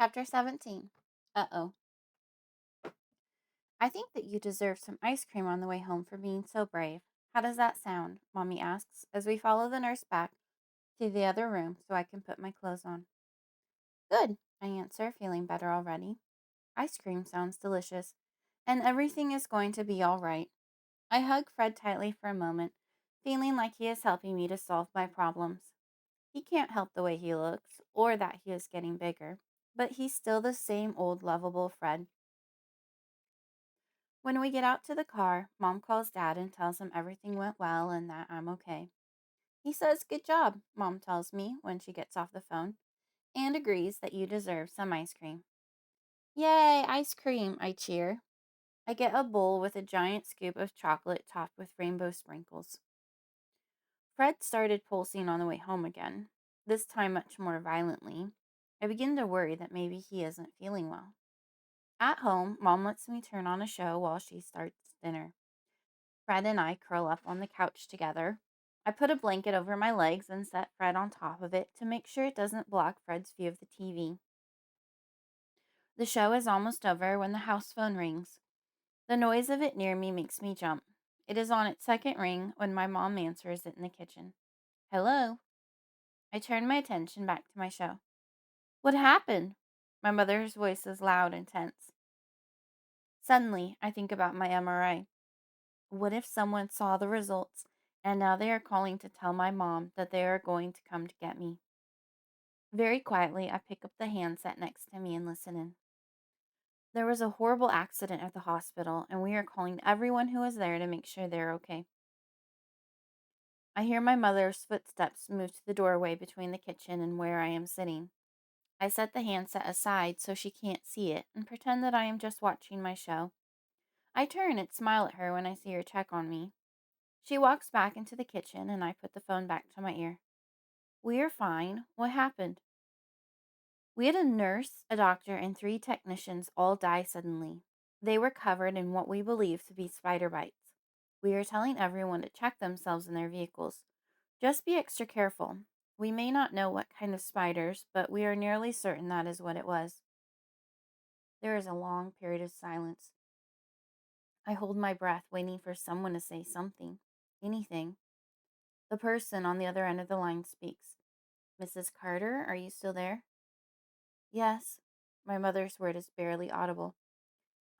Chapter 17. Uh-oh. I think that you deserve some ice cream on the way home for being so brave. How does that sound? Mommy asks as we follow the nurse back to the other room so I can put my clothes on. Good, I answer, feeling better already. Ice cream sounds delicious, and everything is going to be all right. I hug Fred tightly for a moment, feeling like he is helping me to solve my problems. He can't help the way he looks, or that he is getting bigger, but he's still the same old lovable Fred. When we get out to the car, Mom calls Dad and tells him everything went well and that I'm okay. He says, "Good job," Mom tells me when she gets off the phone, and agrees that you deserve some ice cream. Yay, ice cream, I cheer. I get a bowl with a giant scoop of chocolate topped with rainbow sprinkles. Fred started pulsing on the way home again, this time much more violently. I begin to worry that maybe he isn't feeling well. At home, Mom lets me turn on a show while she starts dinner. Fred and I curl up on the couch together. I put a blanket over my legs and set Fred on top of it to make sure it doesn't block Fred's view of the TV. The show is almost over when the house phone rings. The noise of it near me makes me jump. It is on its second ring when my mom answers it in the kitchen. Hello? I turn my attention back to my show. What happened? My mother's voice is loud and tense. Suddenly, I think about my MRI. What if someone saw the results and now they are calling to tell my mom that they are going to come to get me? Very quietly, I pick up the handset next to me and listen in. There was a horrible accident at the hospital, and we are calling everyone who is there to make sure they're okay. I hear my mother's footsteps move to the doorway between the kitchen and where I am sitting. I set the handset aside so she can't see it and pretend that I am just watching my show. I turn and smile at her when I see her check on me. She walks back into the kitchen, and I put the phone back to my ear. We're fine. What happened? We had a nurse, a doctor, and three technicians all die suddenly. They were covered in what we believe to be spider bites. We are telling everyone to check themselves in their vehicles. Just be extra careful. We may not know what kind of spiders, but we are nearly certain that is what it was. There is a long period of silence. I hold my breath, waiting for someone to say something. Anything. The person on the other end of the line speaks. Mrs. Carter, are you still there? Yes. My mother's word is barely audible.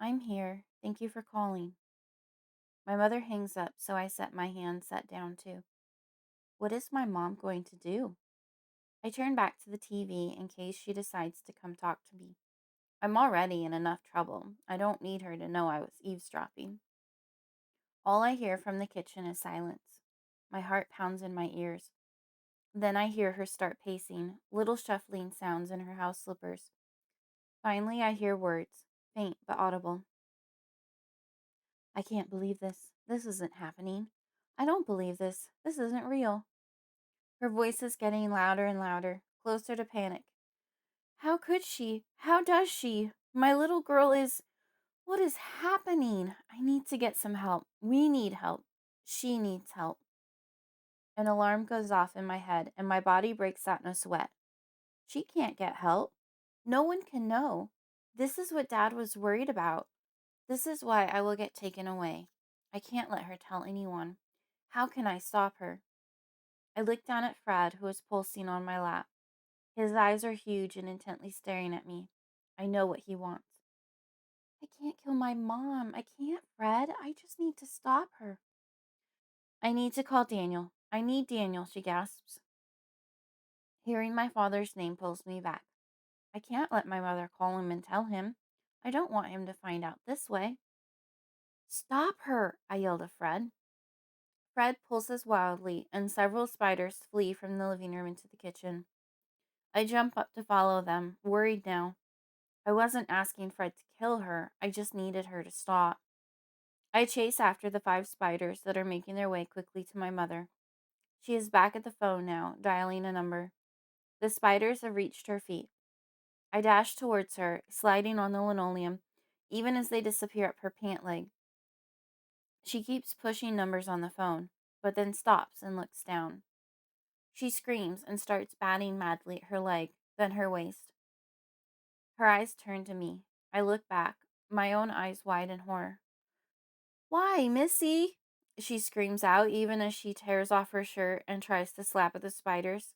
I'm here. Thank you for calling. My mother hangs up, so I set my handset down too. What is my mom going to do? I turn back to the TV in case she decides to come talk to me. I'm already in enough trouble. I don't need her to know I was eavesdropping. All I hear from the kitchen is silence. My heart pounds in my ears. Then I hear her start pacing, little shuffling sounds in her house slippers. Finally, I hear words, faint but audible. I can't believe this. This isn't happening. I don't believe this. This isn't real. Her voice is getting louder and louder, closer to panic. How could she? How does she? My little girl is. What is happening? I need to get some help. We need help. She needs help. An alarm goes off in my head, and my body breaks out in a sweat. She can't get help. No one can know. This is what Dad was worried about. This is why I will get taken away. I can't let her tell anyone. How can I stop her? I look down at Fred, who is pulsing on my lap. His eyes are huge and intently staring at me. I know what he wants. I can't kill my mom. I can't, Fred. I just need to stop her. I need to call Daniel. I need Daniel, she gasps. Hearing my father's name pulls me back. I can't let my mother call him and tell him. I don't want him to find out this way. Stop her, I yell to Fred. Fred pulses wildly, and several spiders flee from the living room into the kitchen. I jump up to follow them, worried now. I wasn't asking Fred to kill her, I just needed her to stop. I chase after the five spiders that are making their way quickly to my mother. She is back at the phone now, dialing a number. The spiders have reached her feet. I dash towards her, sliding on the linoleum, even as they disappear up her pant leg. She keeps pushing numbers on the phone, but then stops and looks down. She screams and starts batting madly at her leg, then her waist. Her eyes turn to me. I look back, my own eyes wide in horror. Why, Missy? She screams out even as she tears off her shirt and tries to slap at the spiders.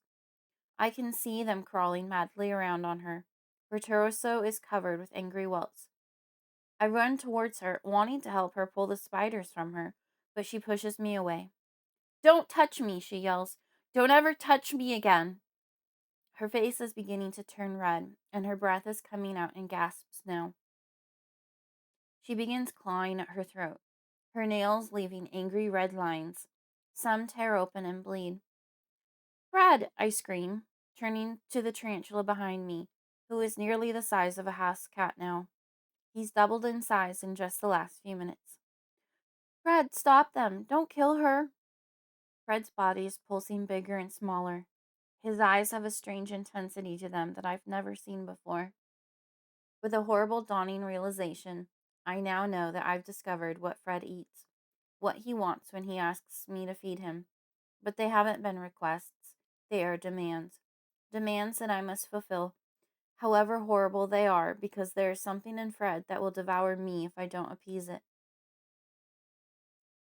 I can see them crawling madly around on her. Her torso is covered with angry welts. I run towards her, wanting to help her pull the spiders from her, but she pushes me away. Don't touch me, she yells. Don't ever touch me again. Her face is beginning to turn red, and her breath is coming out in gasps now. She begins clawing at her throat, her nails leaving angry red lines. Some tear open and bleed. Fred, I scream, turning to the tarantula behind me, who is nearly the size of a house cat now. He's doubled in size in just the last few minutes. Fred, stop them. Don't kill her. Fred's body is pulsing bigger and smaller. His eyes have a strange intensity to them that I've never seen before. With a horrible dawning realization, I now know that I've discovered what Fred eats, what he wants when he asks me to feed him. But they haven't been requests, they are demands. Demands that I must fulfill, however horrible they are, because there is something in Fred that will devour me if I don't appease it.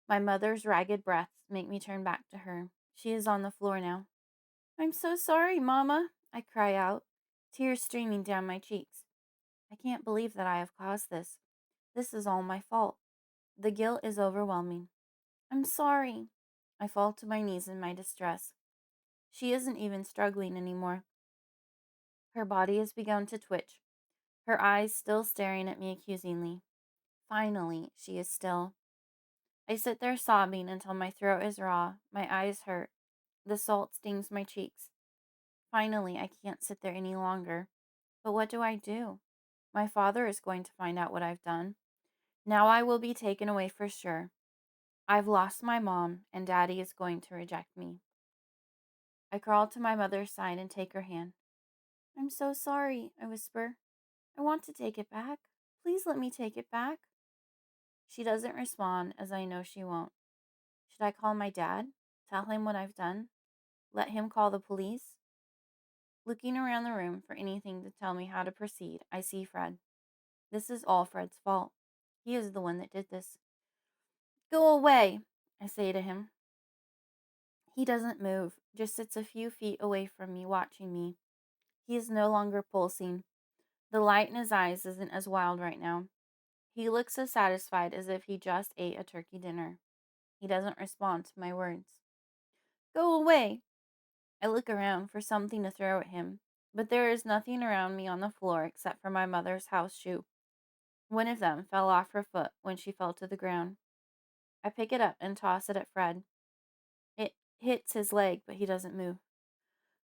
My mother's ragged breaths make me turn back to her. She is on the floor now. I'm so sorry, Mama, I cry out, tears streaming down my cheeks. I can't believe that I have caused this. This is all my fault. The guilt is overwhelming. I'm sorry. I fall to my knees in my distress. She isn't even struggling anymore. Her body has begun to twitch, her eyes still staring at me accusingly. Finally, she is still. I sit there sobbing until my throat is raw, my eyes hurt, the salt stings my cheeks. Finally, I can't sit there any longer. But what do I do? My father is going to find out what I've done. Now I will be taken away for sure. I've lost my mom, and Daddy is going to reject me. I crawl to my mother's side and take her hand. I'm so sorry, I whisper. I want to take it back. Please let me take it back. She doesn't respond, as I know she won't. Should I call my dad? Tell him what I've done? Let him call the police? Looking around the room for anything to tell me how to proceed, I see Fred. This is all Fred's fault. He is the one that did this. Go away, I say to him. He doesn't move, just sits a few feet away from me, watching me. He is no longer pulsing. The light in his eyes isn't as wild right now. He looks as satisfied as if he just ate a turkey dinner. He doesn't respond to my words. Go away! I look around for something to throw at him, but there is nothing around me on the floor except for my mother's house shoe. One of them fell off her foot when she fell to the ground. I pick it up and toss it at Fred. It hits his leg, but he doesn't move.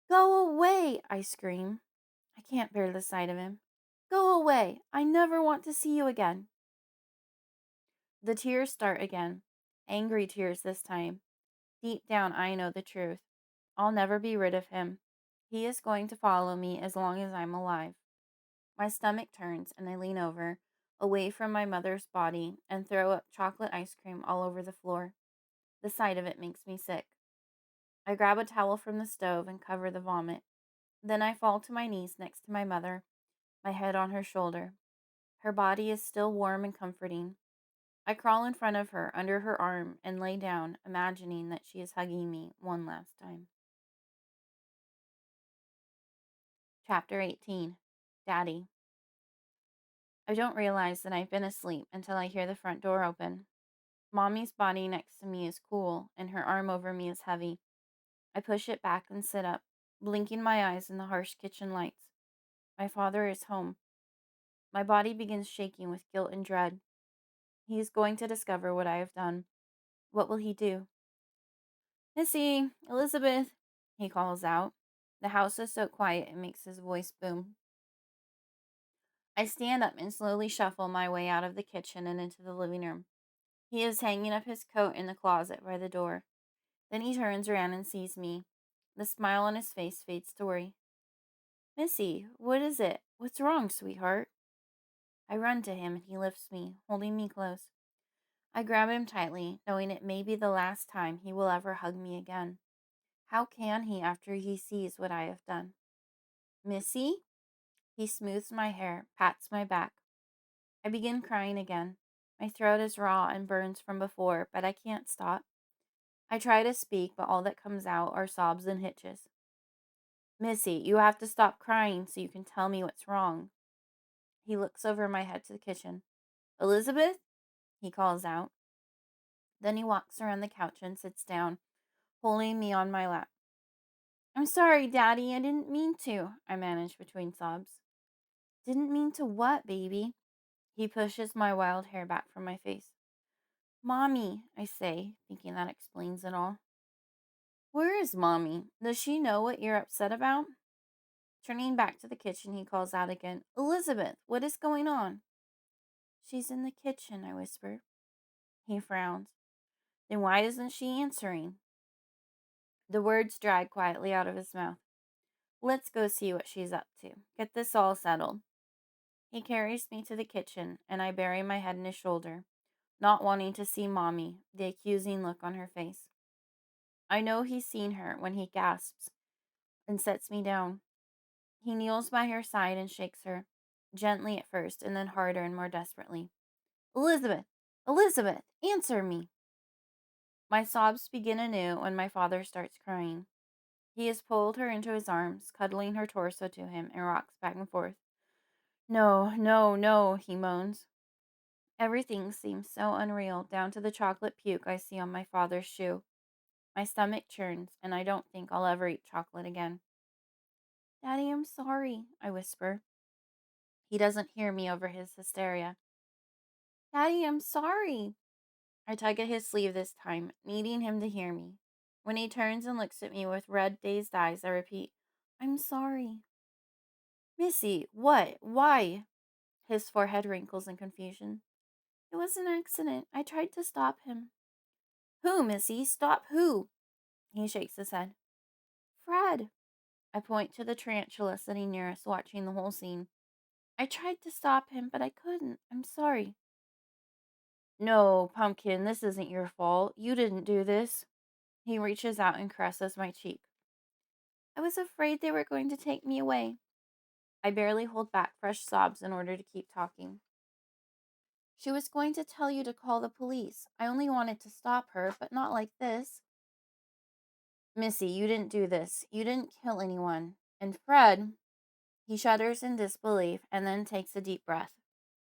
Go away! I scream. I can't bear the sight of him. Go away! I never want to see you again. The tears start again. Angry tears this time. Deep down, I know the truth. I'll never be rid of him. He is going to follow me as long as I'm alive. My stomach turns and I lean over, away from my mother's body, and throw up chocolate ice cream all over the floor. The sight of it makes me sick. I grab a towel from the stove and cover the vomit. Then I fall to my knees next to my mother, my head on her shoulder. Her body is still warm and comforting. I crawl in front of her, under her arm, and lay down, imagining that she is hugging me one last time. Chapter 18. Daddy. I don't realize that I've been asleep until I hear the front door open. Mommy's body next to me is cool, and her arm over me is heavy. I push it back and sit up, blinking my eyes in the harsh kitchen lights. My father is home. My body begins shaking with guilt and dread. He is going to discover what I have done. What will he do? Missy, Elizabeth, he calls out. The house is so quiet it makes his voice boom. I stand up and slowly shuffle my way out of the kitchen and into the living room. He is hanging up his coat in the closet by the door. Then he turns around and sees me. The smile on his face fades to worry. Missy, what is it? What's wrong, sweetheart? I run to him and he lifts me, holding me close. I grab him tightly, knowing it may be the last time he will ever hug me again. How can he after he sees what I have done? Missy? He smooths my hair, pats my back. I begin crying again. My throat is raw and burns from before, but I can't stop. I try to speak, but all that comes out are sobs and hitches. Missy, you have to stop crying so you can tell me what's wrong. He looks over my head to the kitchen. Elizabeth? He calls out. Then he walks around the couch and sits down, holding me on my lap. I'm sorry, Daddy, I didn't mean to, I manage between sobs. Didn't mean to what, baby? He pushes my wild hair back from my face. Mommy, I say, thinking that explains it all. Where is Mommy? Does she know what you're upset about? Turning back to the kitchen, he calls out again, Elizabeth, what is going on? She's in the kitchen, I whisper. He frowns. Then why isn't she answering? The words drag quietly out of his mouth. Let's go see what she's up to. Get this all settled. He carries me to the kitchen, and I bury my head in his shoulder, not wanting to see Mommy, the accusing look on her face. I know he's seen her when he gasps and sets me down. He kneels by her side and shakes her, gently at first, and then harder and more desperately. Elizabeth! Elizabeth! Answer me! My sobs begin anew when my father starts crying. He has pulled her into his arms, cuddling her torso to him, and rocks back and forth. No, no, no, he moans. Everything seems so unreal, down to the chocolate puke I see on my father's shoe. My stomach churns, and I don't think I'll ever eat chocolate again. Daddy, I'm sorry, I whisper. He doesn't hear me over his hysteria. Daddy, I'm sorry. I tug at his sleeve this time, needing him to hear me. When he turns and looks at me with red, dazed eyes, I repeat, I'm sorry. Missy, what? Why? His forehead wrinkles in confusion. It was an accident. I tried to stop him. Who, Missy? Stop who? He shakes his head. Fred. I point to the tarantula sitting near us, watching the whole scene. I tried to stop him, but I couldn't. I'm sorry. No, Pumpkin, this isn't your fault. You didn't do this. He reaches out and caresses my cheek. I was afraid they were going to take me away. I barely hold back fresh sobs in order to keep talking. She was going to tell you to call the police. I only wanted to stop her, but not like this. Missy, you didn't do this. You didn't kill anyone. And Fred, he shudders in disbelief and then takes a deep breath.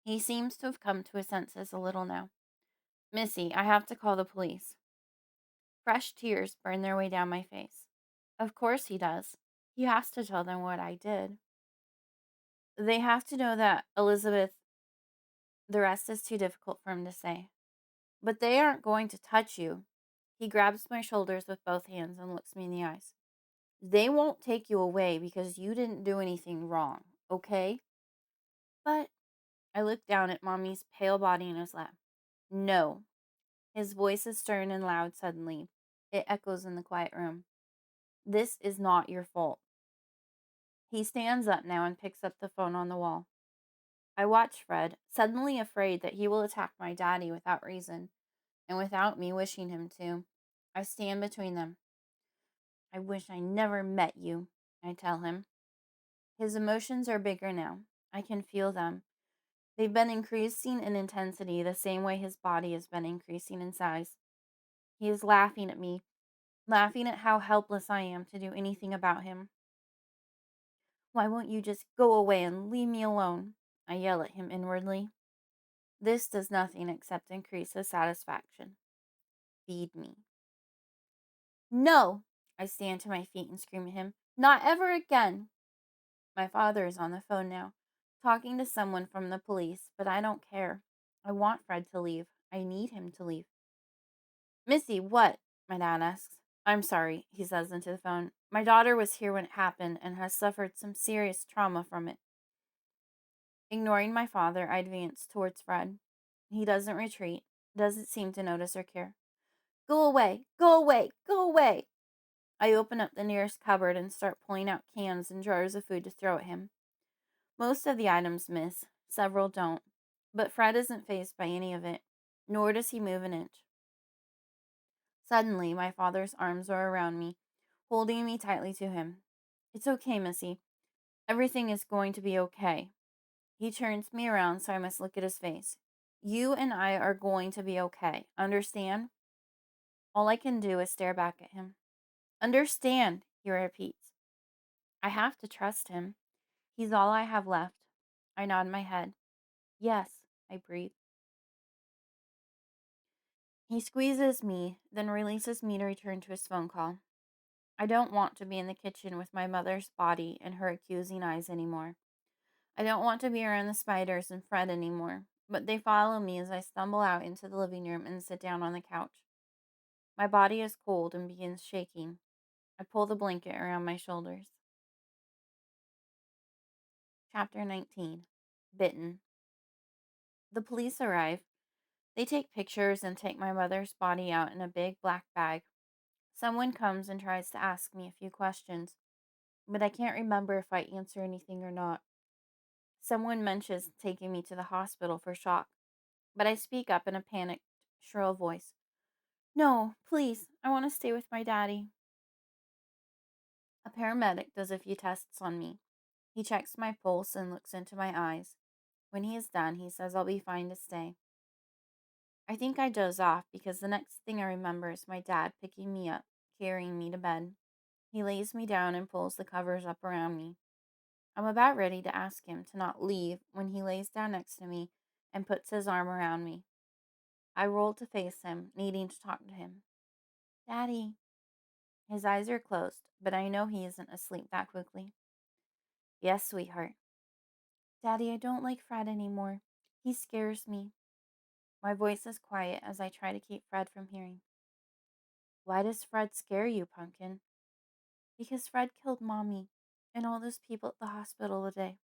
He seems to have come to his senses a little now. Missy, I have to call the police. Fresh tears burn their way down my face. Of course he does. He has to tell them what I did. They have to know that Elizabeth. The rest is too difficult for him to say. But they aren't going to touch you. He grabs my shoulders with both hands and looks me in the eyes. They won't take you away because you didn't do anything wrong, okay? But I look down at Mommy's pale body in his lap. No. His voice is stern and loud suddenly. It echoes in the quiet room. This is not your fault. He stands up now and picks up the phone on the wall. I watch Fred, suddenly afraid that he will attack my daddy without reason, and without me wishing him to. I stand between them. I wish I never met you, I tell him. His emotions are bigger now. I can feel them. They've been increasing in intensity the same way his body has been increasing in size. He is laughing at me, laughing at how helpless I am to do anything about him. Why won't you just go away and leave me alone? I yell at him inwardly. This does nothing except increase his satisfaction. Feed me. No! I stand to my feet and scream at him. Not ever again! My father is on the phone now, talking to someone from the police, but I don't care. I want Fred to leave. I need him to leave. Missy, what? My dad asks. I'm sorry, he says into the phone. My daughter was here when it happened and has suffered some serious trauma from it. Ignoring my father, I advance towards Fred. He doesn't retreat, doesn't seem to notice or care. Go away! Go away! Go away! I open up the nearest cupboard and start pulling out cans and jars of food to throw at him. Most of the items miss, several don't, but Fred isn't fazed by any of it, nor does he move an inch. Suddenly, my father's arms are around me, holding me tightly to him. It's okay, Missy. Everything is going to be okay. He turns me around so I must look at his face. You and I are going to be okay. Understand? All I can do is stare back at him. Understand, he repeats. I have to trust him. He's all I have left. I nod my head. Yes, I breathe. He squeezes me, then releases me to return to his phone call. I don't want to be in the kitchen with my mother's body and her accusing eyes anymore. I don't want to be around the spiders and Fred anymore, but they follow me as I stumble out into the living room and sit down on the couch. My body is cold and begins shaking. I pull the blanket around my shoulders. Chapter 19. Bitten. The police arrive. They take pictures and take my mother's body out in a big black bag. Someone comes and tries to ask me a few questions, but I can't remember if I answer anything or not. Someone mentions taking me to the hospital for shock, but I speak up in a panicked, shrill voice. No, please, I want to stay with my daddy. A paramedic does a few tests on me. He checks my pulse and looks into my eyes. When he is done, he says I'll be fine to stay. I think I doze off because the next thing I remember is my dad picking me up, carrying me to bed. He lays me down and pulls the covers up around me. I'm about ready to ask him to not leave when he lays down next to me and puts his arm around me. I roll to face him, needing to talk to him. Daddy. His eyes are closed, but I know he isn't asleep that quickly. Yes, sweetheart. Daddy, I don't like Fred anymore. He scares me. My voice is quiet as I try to keep Fred from hearing. Why does Fred scare you, Pumpkin? Because Fred killed Mommy and all those people at the hospital today.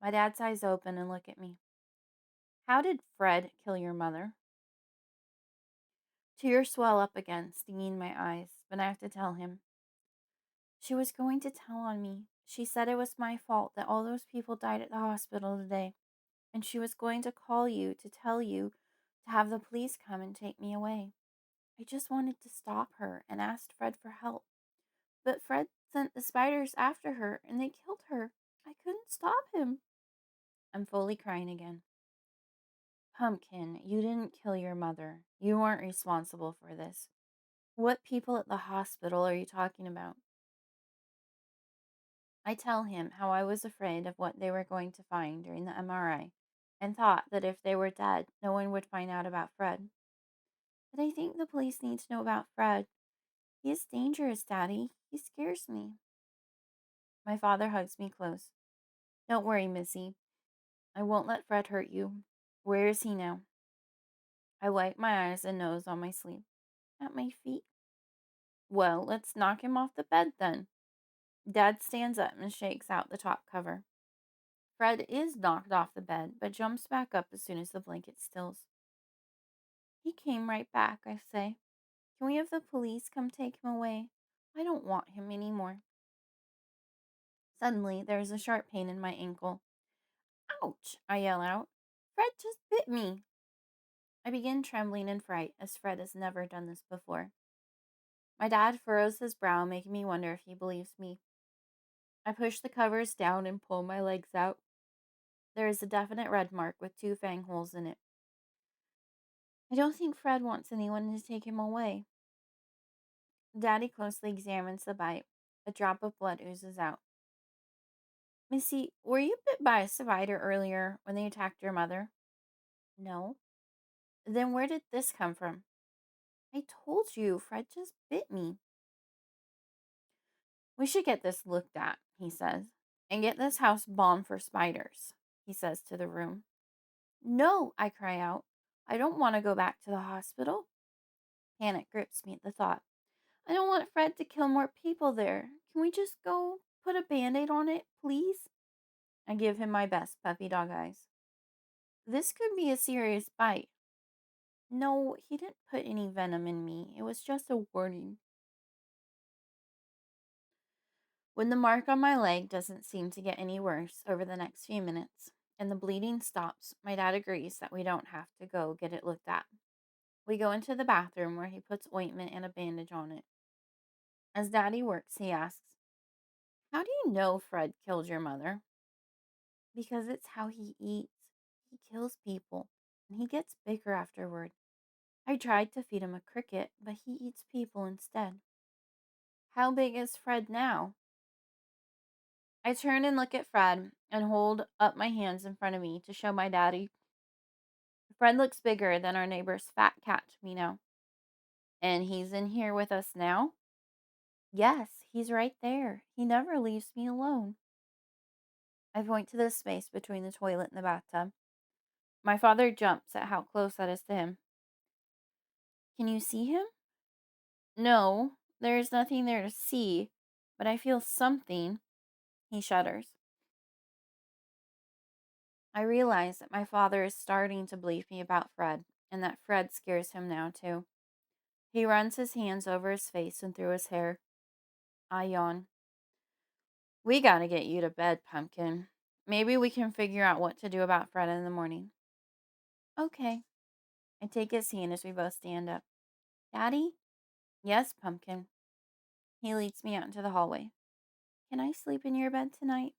My dad's eyes open and look at me. How did Fred kill your mother? Tears swell up again, stinging my eyes, but I have to tell him. She was going to tell on me. She said it was my fault that all those people died at the hospital today, and she was going to call you to tell you to have the police come and take me away. I just wanted to stop her and asked Fred for help. But Fred sent the spiders after her and they killed her. I couldn't stop him. I'm fully crying again. Pumpkin, you didn't kill your mother. You weren't responsible for this. What people at the hospital are you talking about? I tell him how I was afraid of what they were going to find during the MRI and thought that if they were dead, no one would find out about Fred. But I think the police need to know about Fred. He is dangerous, Daddy. He scares me. My father hugs me close. Don't worry, Missy. I won't let Fred hurt you. Where is he now? I wipe my eyes and nose on my sleeve. At my feet. Well, let's knock him off the bed then. Dad stands up and shakes out the top cover. Fred is knocked off the bed, but jumps back up as soon as the blanket stills. He came right back, I say. Can we have the police come take him away? I don't want him anymore. Suddenly, there is a sharp pain in my ankle. Ouch! I yell out. Fred just bit me. I begin trembling in fright, as Fred has never done this before. My dad furrows his brow, making me wonder if he believes me. I push the covers down and pull my legs out. There is a definite red mark with two fang holes in it. I don't think Fred wants anyone to take him away. Daddy closely examines the bite. A drop of blood oozes out. Missy, were you bit by a spider earlier when they attacked your mother? No. Then where did this come from? I told you, Fred just bit me. We should get this looked at, he says, and get this house bombed for spiders, he says to the room. No, I cry out. I don't want to go back to the hospital. Panic grips me at the thought. I don't want Fred to kill more people there. Can we just go put a band-aid on it, please? I give him my best puppy dog eyes. This could be a serious bite. No, he didn't put any venom in me. It was just a warning. When the mark on my leg doesn't seem to get any worse over the next few minutes, and the bleeding stops, my dad agrees that we don't have to go get it looked at. We go into the bathroom where he puts ointment and a bandage on it. As Daddy works, he asks, How do you know Fred killed your mother? Because it's how he eats. He kills people, and he gets bigger afterward. I tried to feed him a cricket, but he eats people instead. How big is Fred now? I turn and look at Fred and hold up my hands in front of me to show my daddy. Fred looks bigger than our neighbor's fat cat to me now. And he's in here with us now? Yes, he's right there. He never leaves me alone. I point to the space between the toilet and the bathtub. My father jumps at how close that is to him. Can you see him? No, there is nothing there to see, but I feel something. He shudders. I realize that my father is starting to believe me about Fred, and that Fred scares him now, too. He runs his hands over his face and through his hair. I yawn. We gotta get you to bed, Pumpkin. Maybe we can figure out what to do about Fred in the morning. Okay. I take his hand as we both stand up. Daddy? Yes, Pumpkin. He leads me out into the hallway. Can I sleep in your bed tonight?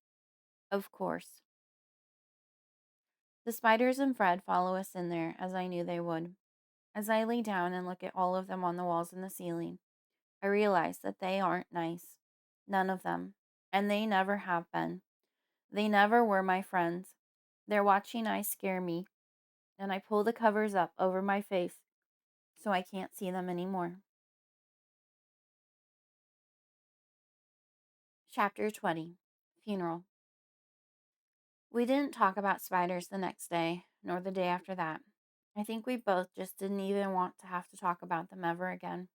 Of course. The spiders and Fred follow us in there, as I knew they would. As I lay down and look at all of them on the walls and the ceiling, I realize that they aren't nice. None of them. And they never have been. They never were my friends. Their watching eyes scare me, and I pull the covers up over my face so I can't see them anymore. Chapter 20. Funeral. We didn't talk about spiders the next day, nor the day after that. I think we both just didn't even want to have to talk about them ever again.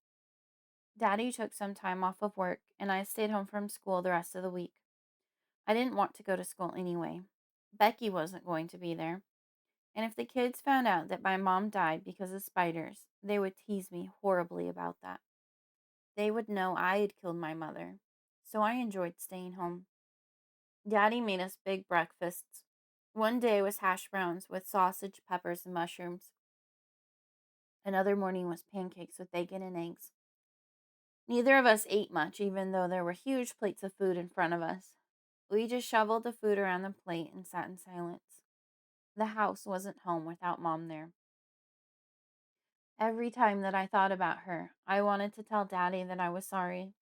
Daddy took some time off of work, and I stayed home from school the rest of the week. I didn't want to go to school anyway. Becky wasn't going to be there. And if the kids found out that my mom died because of spiders, they would tease me horribly about that. They would know I had killed my mother. So I enjoyed staying home. Daddy made us big breakfasts. One day was hash browns with sausage, peppers, and mushrooms. Another morning was pancakes with bacon and eggs. Neither of us ate much, even though there were huge plates of food in front of us. We just shoveled the food around the plate and sat in silence. The house wasn't home without Mom there. Every time that I thought about her, I wanted to tell Daddy that I was sorry,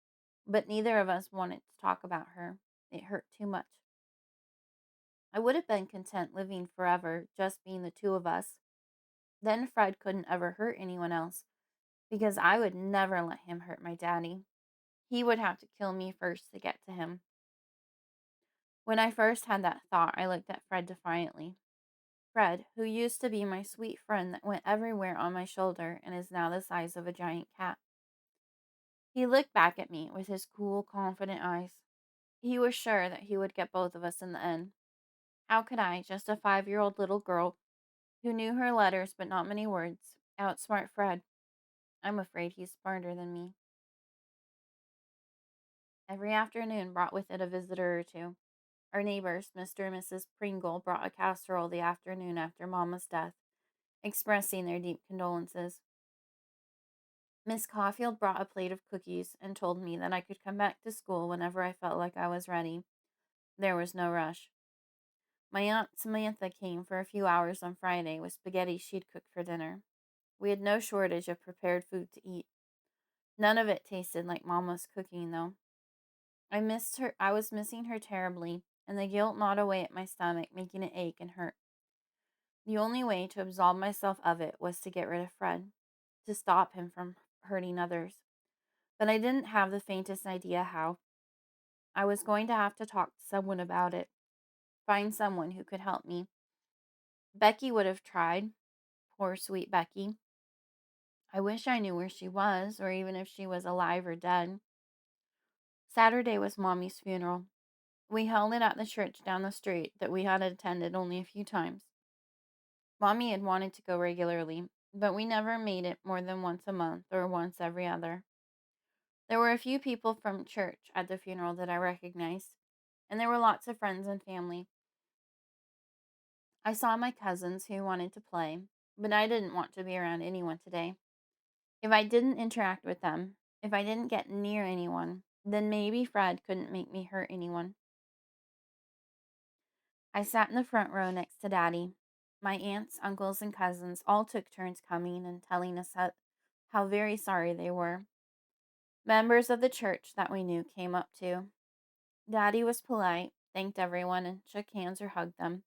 but neither of us wanted to talk about her. It hurt too much. I would have been content living forever, just being the two of us. Then Fred couldn't ever hurt anyone else, because I would never let him hurt my daddy. He would have to kill me first to get to him. When I first had that thought, I looked at Fred defiantly. Fred, who used to be my sweet friend that went everywhere on my shoulder and is now the size of a giant cat. He looked back at me with his cool, confident eyes. He was sure that he would get both of us in the end. How could I, just a 5-year-old little girl who knew her letters but not many words, outsmart Fred? I'm afraid he's smarter than me. Every afternoon brought with it a visitor or two. Our neighbors, Mr. and Mrs. Pringle, brought a casserole the afternoon after Mamma's death, expressing their deep condolences. Miss Caulfield brought a plate of cookies and told me that I could come back to school whenever I felt like I was ready. There was no rush. My Aunt Samantha came for a few hours on Friday with spaghetti she'd cooked for dinner. We had no shortage of prepared food to eat. None of it tasted like Mamma's cooking, though. I missed her. I was missing her terribly, and the guilt gnawed away at my stomach, making it ache and hurt. The only way to absolve myself of it was to get rid of Fred, to stop him from hurting others. But I didn't have the faintest idea how. I was going to have to talk to someone about it, find someone who could help me. Becky would have tried. Poor sweet Becky. I wish I knew where she was, or even if she was alive or dead. Saturday was Mommy's funeral. We held it at the church down the street that we had attended only a few times. Mommy had wanted to go regularly, but we never made it more than once a month or once every other. There were a few people from church at the funeral that I recognized, and there were lots of friends and family. I saw my cousins who wanted to play, but I didn't want to be around anyone today. If I didn't interact with them, if I didn't get near anyone, Then maybe Fred couldn't make me hurt anyone. I sat in the front row next to Daddy. My aunts, uncles, and cousins all took turns coming and telling us how very sorry they were. Members of the church that we knew came up too. Daddy was polite, thanked everyone, and shook hands or hugged them.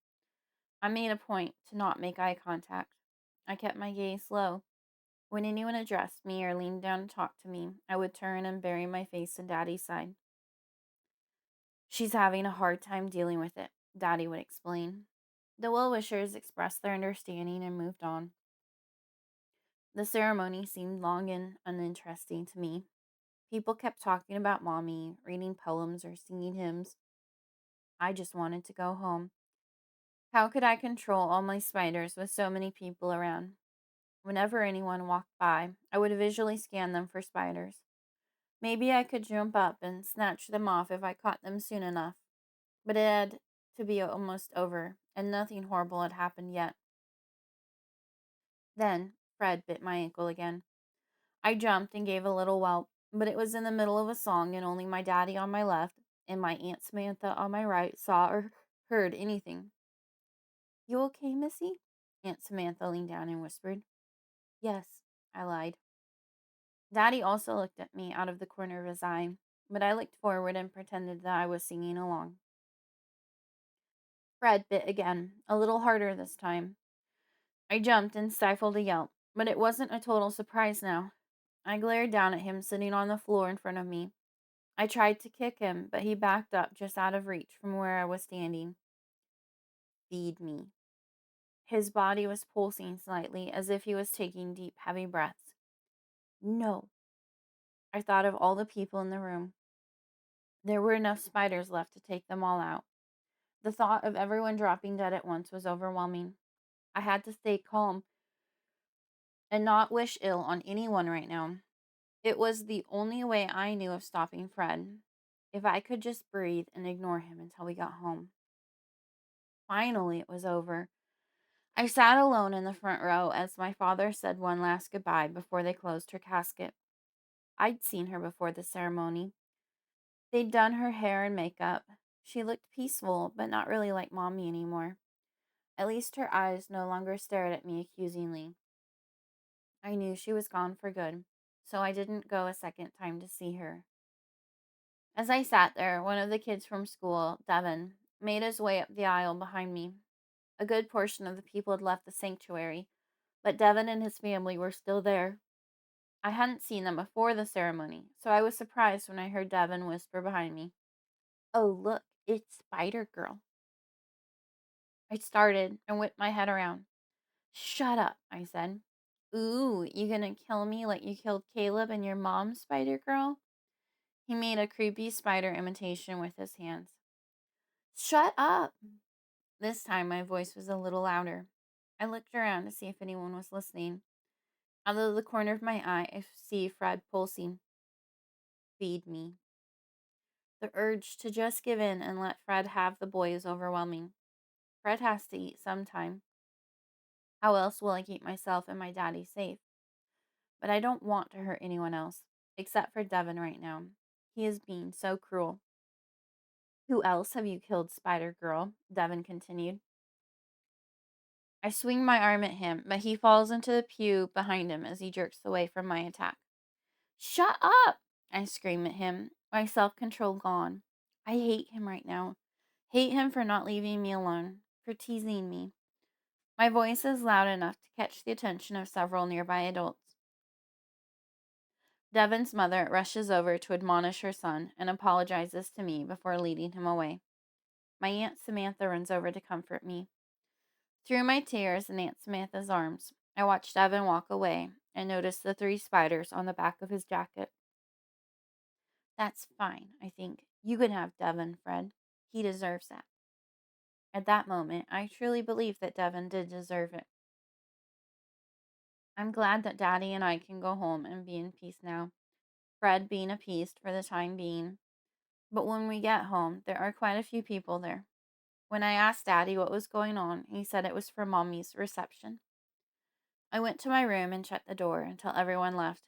I made a point to not make eye contact. I kept my gaze low. When anyone addressed me or leaned down to talk to me, I would turn and bury my face in Daddy's side. She's having a hard time dealing with it, Daddy would explain. The well-wishers expressed their understanding and moved on. The ceremony seemed long and uninteresting to me. People kept talking about Mommy, reading poems, or singing hymns. I just wanted to go home. How could I control all my spiders with so many people around? Whenever anyone walked by, I would visually scan them for spiders. Maybe I could jump up and snatch them off if I caught them soon enough. But it had to be almost over, and nothing horrible had happened yet. Then Fred bit my ankle again. I jumped and gave a little whelp, but it was in the middle of a song, and only my daddy on my left and my Aunt Samantha on my right saw or heard anything. You okay, Missy? Aunt Samantha leaned down and whispered. Yes, I lied. Daddy also looked at me out of the corner of his eye, but I looked forward and pretended that I was singing along. Fred bit again, a little harder this time. I jumped and stifled a yelp, but it wasn't a total surprise now. I glared down at him sitting on the floor in front of me. I tried to kick him, but he backed up just out of reach from where I was standing. Feed me. His body was pulsing slightly as if he was taking deep, heavy breaths. No. I thought of all the people in the room. There were enough spiders left to take them all out. The thought of everyone dropping dead at once was overwhelming. I had to stay calm and not wish ill on anyone right now. It was the only way I knew of stopping Fred. If I could just breathe and ignore him until we got home. Finally, it was over. I sat alone in the front row as my father said one last goodbye before they closed her casket. I'd seen her before the ceremony. They'd done her hair and makeup. She looked peaceful, but not really like Mommy anymore. At least her eyes no longer stared at me accusingly. I knew she was gone for good, so I didn't go a second time to see her. As I sat there, one of the kids from school, Devin, made his way up the aisle behind me. A good portion of the people had left the sanctuary, but Devin and his family were still there. I hadn't seen them before the ceremony, so I was surprised when I heard Devin whisper behind me, "Oh, look, it's Spider Girl." I started and whipped my head around. "Shut up," I said. "Ooh, you gonna kill me like you killed Caleb and your mom, Spider Girl?" He made a creepy spider imitation with his hands. "Shut up!" This time my voice was a little louder. I looked around to see if anyone was listening. Out of the corner of my eye, I see Fred pulsing. Feed me. The urge to just give in and let Fred have the boy is overwhelming. Fred has to eat sometime. How else will I keep myself and my daddy safe? But I don't want to hurt anyone else, except for Devin right now. He is being so cruel. Who else have you killed, Spider Girl? Devin continued. I swing my arm at him, but he falls into the pew behind him as he jerks away from my attack. Shut up! I scream at him, my self control gone. I hate him right now. Hate him for not leaving me alone, for teasing me. My voice is loud enough to catch the attention of several nearby adults. Devin's mother rushes over to admonish her son and apologizes to me before leading him away. My Aunt Samantha runs over to comfort me. Through my tears in Aunt Samantha's arms, I watched Devin walk away and noticed the 3 spiders on the back of his jacket. That's fine, I think. You can have Devin, Fred. He deserves that. At that moment, I truly believed that Devin did deserve it. I'm glad that Daddy and I can go home and be in peace now. Fred being appeased for the time being. But when we get home, there are quite a few people there. When I asked Daddy what was going on, he said it was for Mommy's reception. I went to my room and shut the door until everyone left.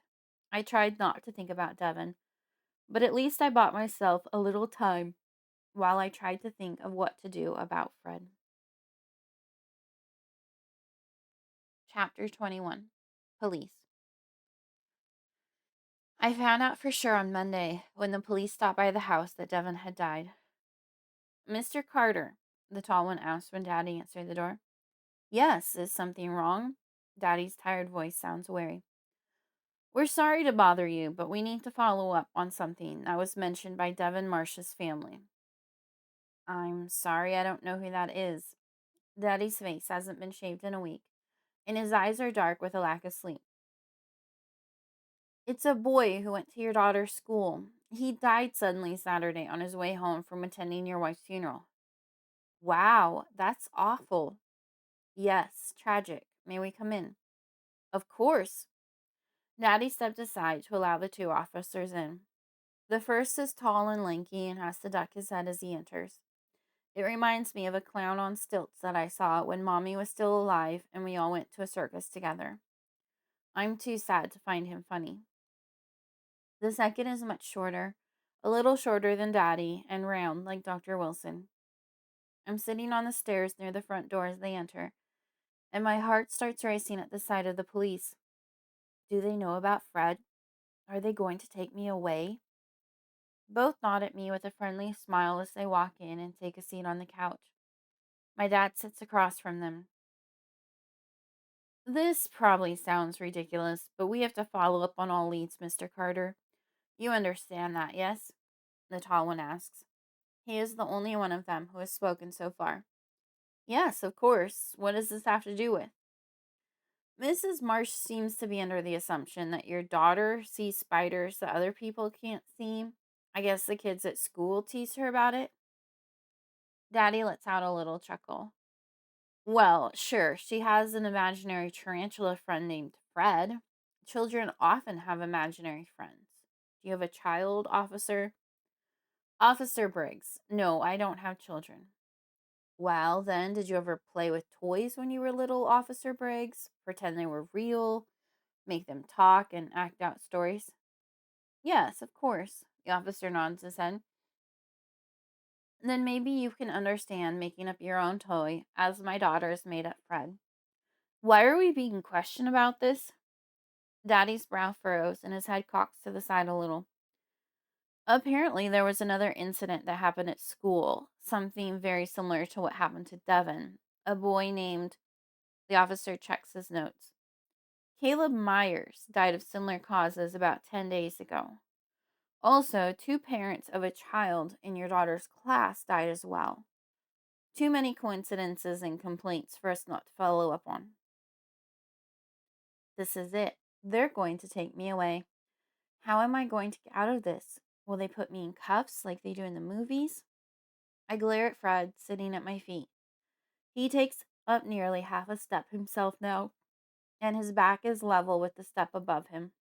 I tried not to think about Devin, But at least I bought myself a little time while I tried to think of what to do about Fred. Chapter 21. Police. I found out for sure on Monday when the police stopped by the house that Devon had died. Mr. Carter, the tall one asked when Daddy answered the door. Yes, is something wrong? Daddy's tired voice sounds wary. We're sorry to bother you, but we need to follow up on something that was mentioned by Devon Marsh's family. I'm sorry, I don't know who that is. Daddy's face hasn't been shaved in a week, and his eyes are dark with a lack of sleep. It's a boy who went to your daughter's school. He died suddenly Saturday on his way home from attending your wife's funeral. Wow, that's awful. Yes, tragic. May we come in? Of course. Daddy stepped aside to allow the two officers in. The first is tall and lanky and has to duck his head as he enters. It reminds me of a clown on stilts that I saw when Mommy was still alive and we all went to a circus together. I'm too sad to find him funny. The second is much shorter, a little shorter than Daddy, and round like Dr. Wilson. I'm sitting on the stairs near the front door as they enter, and my heart starts racing at the sight of the police. Do they know about Fred? Are they going to take me away? Both nod at me with a friendly smile as they walk in and take a seat on the couch. My dad sits across from them. This probably sounds ridiculous, but we have to follow up on all leads, Mr. Carter. You understand that, yes? The tall one asks. He is the only one of them who has spoken so far. Yes, of course. What does this have to do with? Mrs. Marsh seems to be under the assumption that your daughter sees spiders that other people can't see. I guess the kids at school tease her about it. Daddy lets out a little chuckle. Well, sure, she has an imaginary tarantula friend named Fred. Children often have imaginary friends. Do you have a child, officer? Officer Briggs. No, I don't have children. Well, then, did you ever play with toys when you were little, Officer Briggs? Pretend they were real, make them talk, and act out stories? Yes, of course. The officer nods his head. Then maybe you can understand making up your own toy, as my daughter's made up Fred. Why are we being questioned about this? Daddy's brow furrows and his head cocks to the side a little. Apparently, there was another incident that happened at school, something very similar to what happened to Devon. A boy named, the officer checks his notes. Caleb Myers died of similar causes about 10 days ago. Also, two parents of a child in your daughter's class died as well. Too many coincidences and complaints for us not to follow up on. This is it. They're going to take me away. How am I going to get out of this? Will they put me in cuffs like they do in the movies? I glare at Fred, sitting at my feet. He takes up nearly half a step himself now, and his back is level with the step above him.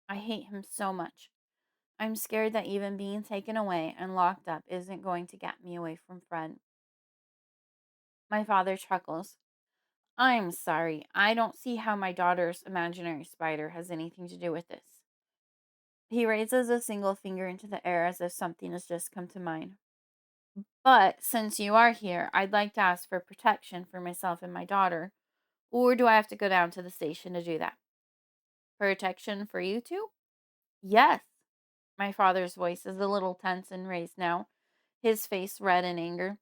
I hate him so much. I'm scared that even being taken away and locked up isn't going to get me away from Fred. My father chuckles. I'm sorry. I don't see how my daughter's imaginary spider has anything to do with this. He raises a single finger into the air as if something has just come to mind. But since you are here, I'd like to ask for protection for myself and my daughter. Or do I have to go down to the station to do that? Protection for you two? Yes. My father's voice is a little tense and raised now, his face red in anger.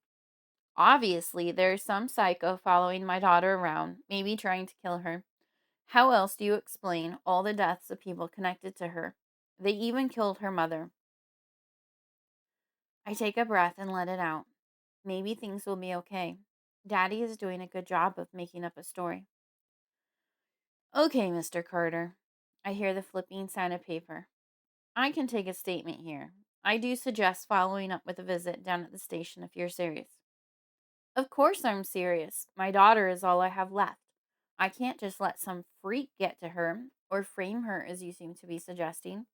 Obviously, there's some psycho following my daughter around, maybe trying to kill her. How else do you explain all the deaths of people connected to her? They even killed her mother. I take a breath and let it out. Maybe things will be okay. Daddy is doing a good job of making up a story. Okay, Mr. Carter. I hear the flipping sound of paper. I can take a statement here. I do suggest following up with a visit down at the station if you're serious. Of course I'm serious. My daughter is all I have left. I can't just let some freak get to her, or frame her as you seem to be suggesting.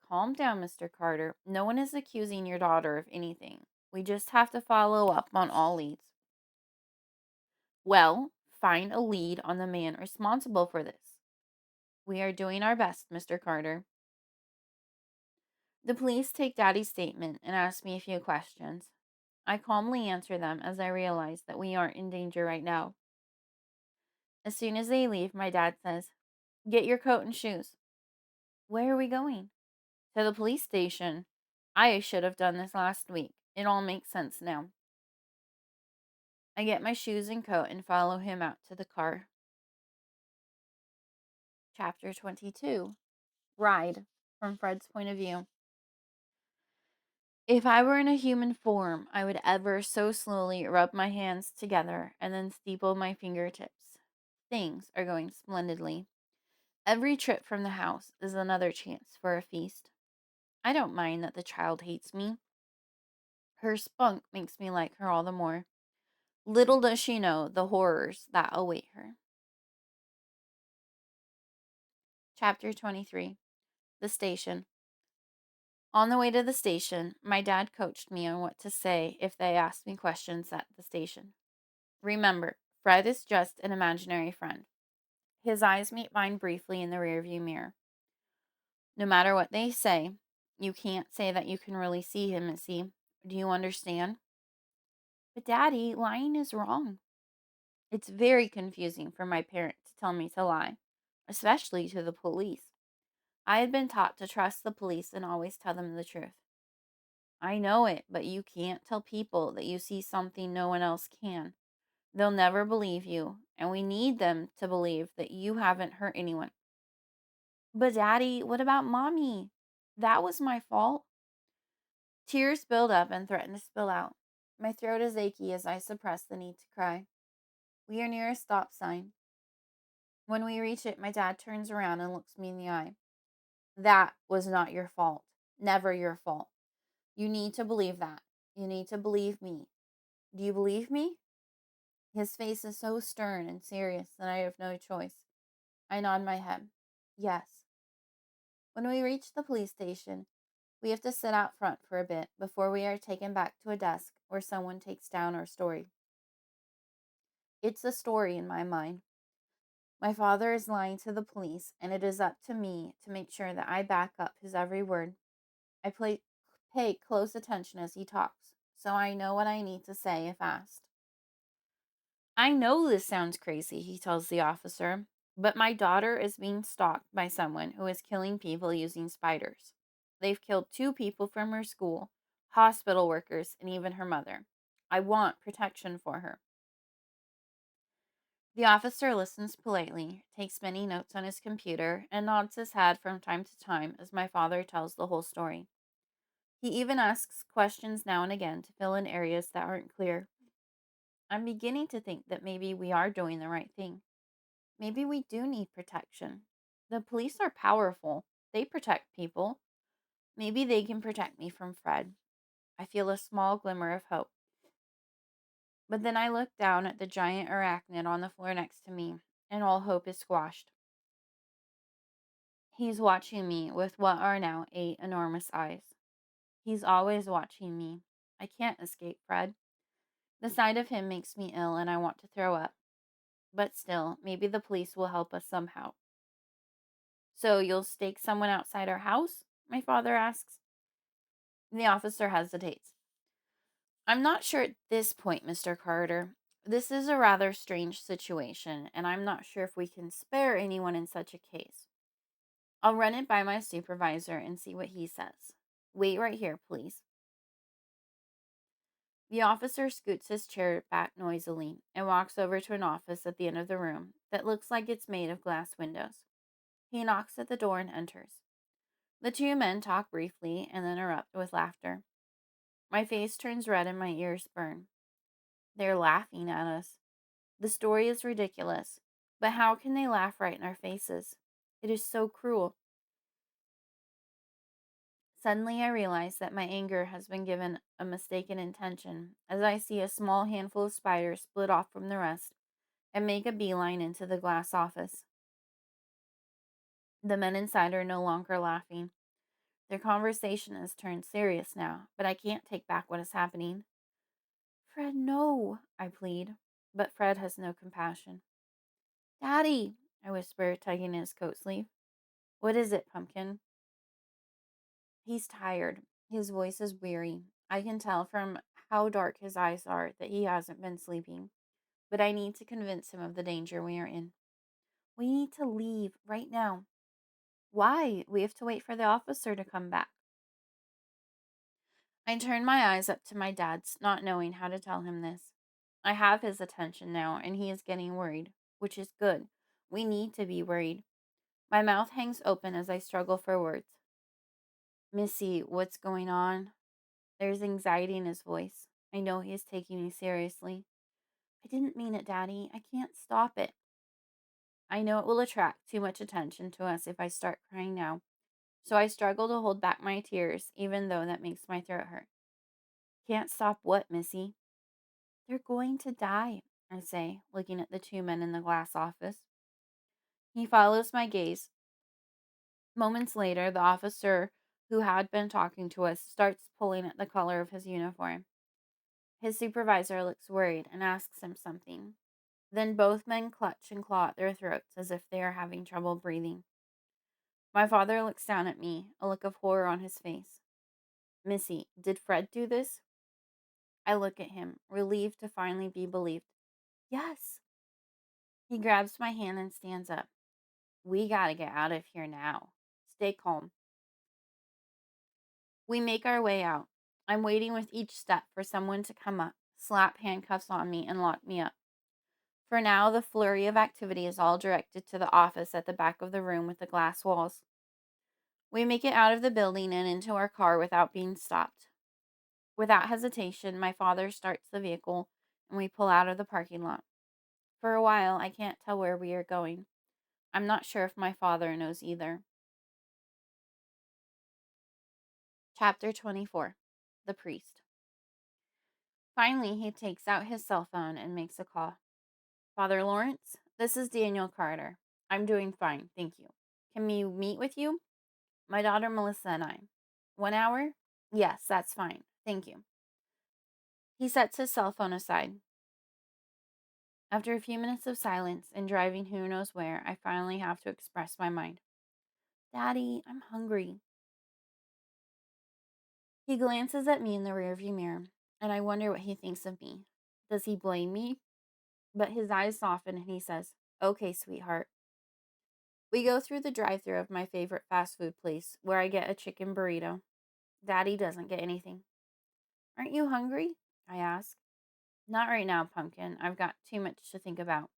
Calm down, Mr. Carter. No one is accusing your daughter of anything. We just have to follow up on all leads. Well, find a lead on the man responsible for this. We are doing our best, Mr. Carter. The police take Daddy's statement and ask me a few questions. I calmly answer them as I realize that we aren't in danger right now. As soon as they leave, my dad says, "Get your coat and shoes." "Where are we going?" "To the police station." I should have done this last week. It all makes sense now. I get my shoes and coat and follow him out to the car. Chapter 22. Ride, from Fred's point of view. If I were in a human form, I would ever so slowly rub my hands together and then steeple my fingertips. Things are going splendidly. Every trip from the house is another chance for a feast. I don't mind that the child hates me. Her spunk makes me like her all the more. Little does she know the horrors that await her. Chapter 23. The Station. On the way to the station, my dad coached me on what to say if they asked me questions at the station. Remember, Fred is just an imaginary friend. His eyes meet mine briefly in the rearview mirror. No matter what they say, you can't say that you can really see him, see? Do you understand? But Daddy, lying is wrong. It's very confusing for my parent to tell me to lie, especially to the police. I had been taught to trust the police and always tell them the truth. I know it, but you can't tell people that you see something no one else can. They'll never believe you, and we need them to believe that you haven't hurt anyone. But Daddy, what about Mommy? That was my fault. Tears build up and threaten to spill out. My throat is achy as I suppress the need to cry. We are near a stop sign. When we reach it, my dad turns around and looks me in the eye. That was not your fault. Never your fault. You need to believe that. You need to believe me. Do you believe me? His face is so stern and serious that I have no choice. I nod my head. Yes. When we reach the police station, we have to sit out front for a bit before we are taken back to a desk where someone takes down our story. It's a story in my mind. My father is lying to the police, and it is up to me to make sure that I back up his every word. Pay close attention as he talks, so I know what I need to say if asked. "I know this sounds crazy," he tells the officer, "but my daughter is being stalked by someone who is killing people using spiders. They've killed 2 people from her school, hospital workers, and even her mother. I want protection for her." The officer listens politely, takes many notes on his computer, and nods his head from time to time as my father tells the whole story. He even asks questions now and again to fill in areas that aren't clear. I'm beginning to think that maybe we are doing the right thing. Maybe we do need protection. The police are powerful. They protect people. Maybe they can protect me from Fred. I feel a small glimmer of hope. But then I look down at the giant arachnid on the floor next to me, and all hope is squashed. He's watching me with what are now 8 enormous eyes. He's always watching me. I can't escape Fred. The sight of him makes me ill and I want to throw up. But still, maybe the police will help us somehow. "So you'll stake someone outside our house?" my father asks. The officer hesitates. "I'm not sure at this point, Mr. Carter. This is a rather strange situation, and I'm not sure if we can spare anyone in such a case. I'll run it by my supervisor and see what he says. Wait right here, please." The officer scoots his chair back noisily and walks over to an office at the end of the room that looks like it's made of glass windows. He knocks at the door and enters. The 2 men talk briefly and then erupt with laughter. My face turns red and my ears burn. They're laughing at us. The story is ridiculous, but how can they laugh right in our faces? It is so cruel. Suddenly, I realize that my anger has been given a mistaken intention as I see a small handful of spiders split off from the rest and make a beeline into the glass office. The men inside are no longer laughing. Their conversation has turned serious now, but I can't take back what is happening. "Fred, no," I plead, but Fred has no compassion. "Daddy," I whisper, tugging at his coat sleeve. "What is it, Pumpkin?" He's tired. His voice is weary. I can tell from how dark his eyes are that he hasn't been sleeping. But I need to convince him of the danger we are in. We need to leave right now. Why? We have to wait for the officer to come back. I turn my eyes up to my dad's, not knowing how to tell him this. I have his attention now, and he is getting worried, which is good. We need to be worried. My mouth hangs open as I struggle for words. Missy, what's going on? There's anxiety in his voice. I know he is taking me seriously. I didn't mean it, Daddy. I can't stop it. I know it will attract too much attention to us if I start crying now, so I struggle to hold back my tears, even though that makes my throat hurt. Can't stop what, Missy? They're going to die, I say, looking at the two men in the glass office. He follows my gaze. Moments later, the officer who had been talking to us starts pulling at the collar of his uniform. His supervisor looks worried and asks him something. Then both men clutch and claw at their throats as if they are having trouble breathing. My father looks down at me, a look of horror on his face. Missy, did Fred do this? I look at him, relieved to finally be believed. Yes. He grabs my hand and stands up. We gotta get out of here now. Stay calm. We make our way out. I'm waiting with each step for someone to come up, slap handcuffs on me, and lock me up. For now, the flurry of activity is all directed to the office at the back of the room with the glass walls. We make it out of the building and into our car without being stopped. Without hesitation, my father starts the vehicle and we pull out of the parking lot. For a while, I can't tell where we are going. I'm not sure if my father knows either. Chapter 24. The Priest. Finally, he takes out his cell phone and makes a call. Father Lawrence, this is Daniel Carter. I'm doing fine, thank you. Can we meet with you? My daughter Melissa and I. 1 hour? Yes, that's fine. Thank you. He sets his cell phone aside. After a few minutes of silence and driving who knows where, I finally have to express my mind. Daddy, I'm hungry. He glances at me in the rearview mirror, and I wonder what he thinks of me. Does he blame me? But his eyes soften and he says, Okay, sweetheart. We go through the drive-thru of my favorite fast food place, where I get a chicken burrito. Daddy doesn't get anything. Aren't you hungry? I ask. Not right now, Pumpkin. I've got too much to think about.